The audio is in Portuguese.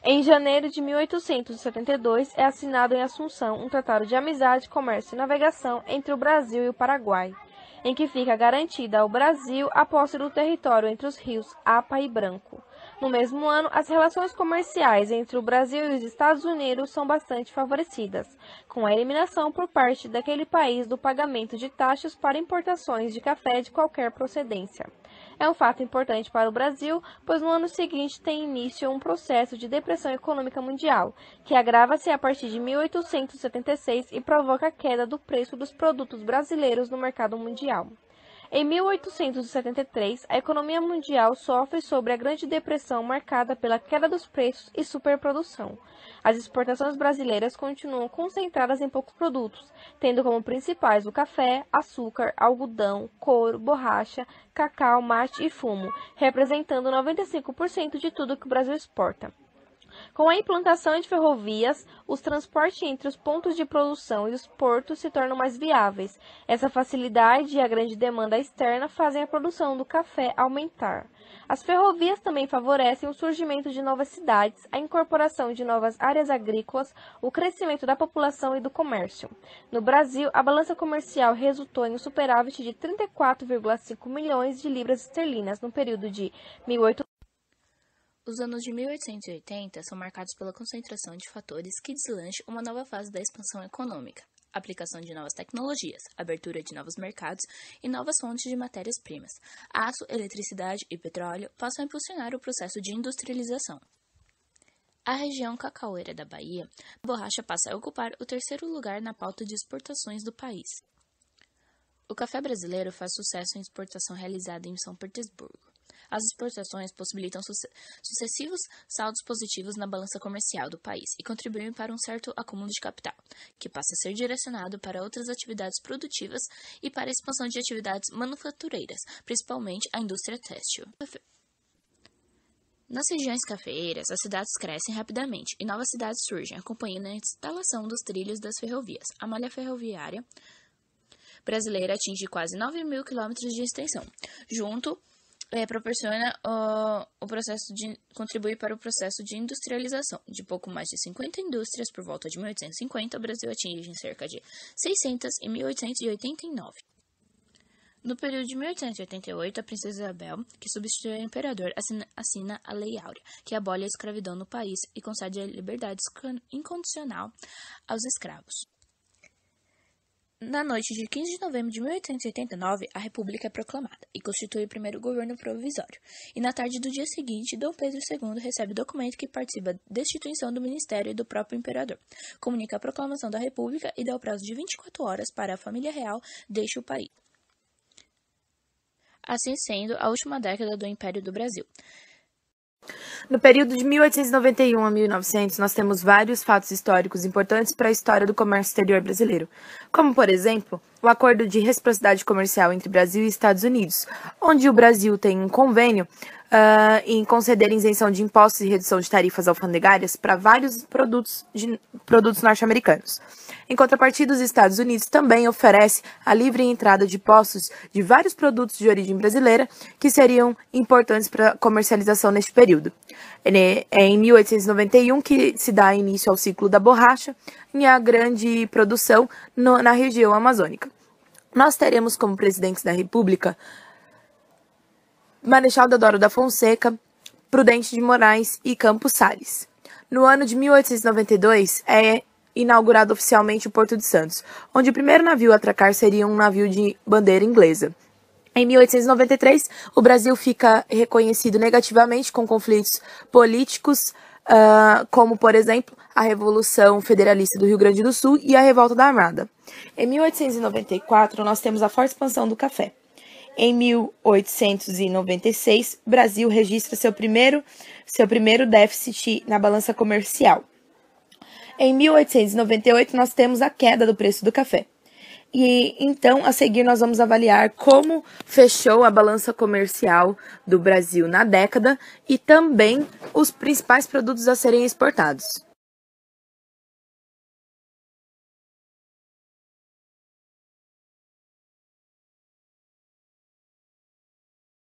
Em janeiro de 1872, é assinado em Assunção um tratado de amizade, comércio e navegação entre o Brasil e o Paraguai, em que fica garantida ao Brasil a posse do território entre os rios Apa e Branco. No mesmo ano, as relações comerciais entre o Brasil e os Estados Unidos são bastante favorecidas, com a eliminação por parte daquele país do pagamento de taxas para importações de café de qualquer procedência. É um fato importante para o Brasil, pois no ano seguinte tem início um processo de depressão econômica mundial, que agrava-se a partir de 1876 e provoca a queda do preço dos produtos brasileiros no mercado mundial. Em 1873, a economia mundial sofre sobre a Grande Depressão marcada pela queda dos preços e superprodução. As exportações brasileiras continuam concentradas em poucos produtos, tendo como principais o café, açúcar, algodão, couro, borracha, cacau, mate e fumo, representando 95% de tudo que o Brasil exporta. Com a implantação de ferrovias, os transportes entre os pontos de produção e os portos se tornam mais viáveis. Essa facilidade e a grande demanda externa fazem a produção do café aumentar. As ferrovias também favorecem o surgimento de novas cidades, a incorporação de novas áreas agrícolas, o crescimento da população e do comércio. No Brasil, a balança comercial resultou em um superávit de 34,5 milhões de libras esterlinas no período de 1800. Os anos de 1880 são marcados pela concentração de fatores que deslancham uma nova fase da expansão econômica, aplicação de novas tecnologias, abertura de novos mercados e novas fontes de matérias-primas. Aço, eletricidade e petróleo passam a impulsionar o processo de industrialização. A região cacaueira da Bahia, a borracha passa a ocupar o terceiro lugar na pauta de exportações do país. O café brasileiro faz sucesso em exportação realizada em São Petersburgo. As exportações possibilitam sucessivos saldos positivos na balança comercial do país e contribuem para um certo acúmulo de capital, que passa a ser direcionado para outras atividades produtivas e para a expansão de atividades manufatureiras, principalmente a indústria têxtil. Nas regiões cafeeiras, as cidades crescem rapidamente e novas cidades surgem, acompanhando a instalação dos trilhos das ferrovias. A malha ferroviária brasileira atinge quase 9.000 quilômetros de extensão, contribui para o processo de industrialização. De pouco mais de 50 indústrias por volta de 1850, o Brasil atinge cerca de 600 em 1889. No período de 1888, a princesa Isabel, que substitui o imperador, assina a Lei Áurea, que abole a escravidão no país e concede a liberdade incondicional aos escravos. Na noite de 15 de novembro de 1889, a República é proclamada e constitui o primeiro governo provisório. E na tarde do dia seguinte, Dom Pedro II recebe documento que participa da destituição do ministério e do próprio imperador. Comunica a proclamação da República e dá o prazo de 24 horas para a família real deixe o país. Assim sendo, a última década do Império do Brasil. No período de 1891 a 1900, nós temos vários fatos históricos importantes para a história do comércio exterior brasileiro, como, por exemplo, o Acordo de Reciprocidade Comercial entre Brasil e Estados Unidos, onde o Brasil tem um convênio em conceder isenção de impostos e redução de tarifas alfandegárias para vários produtos norte-americanos. Em contrapartida, os Estados Unidos também oferece a livre entrada de postos de vários produtos de origem brasileira que seriam importantes para a comercialização neste período. É em 1891 que se dá início ao ciclo da borracha e a grande produção na região amazônica. Nós teremos como presidentes da República Marechal Deodoro da Fonseca, Prudente de Moraes e Campos Salles. No ano de 1892 é inaugurado oficialmente o Porto de Santos, onde o primeiro navio a atracar seria um navio de bandeira inglesa. Em 1893, o Brasil fica reconhecido negativamente com conflitos políticos, como, por exemplo, a Revolução Federalista do Rio Grande do Sul e a Revolta da Armada. Em 1894, nós temos a forte expansão do café. Em 1896, o Brasil registra seu primeiro déficit na balança comercial. Em 1898, nós temos a queda do preço do café. E então, a seguir, nós vamos avaliar como fechou a balança comercial do Brasil na década e também os principais produtos a serem exportados.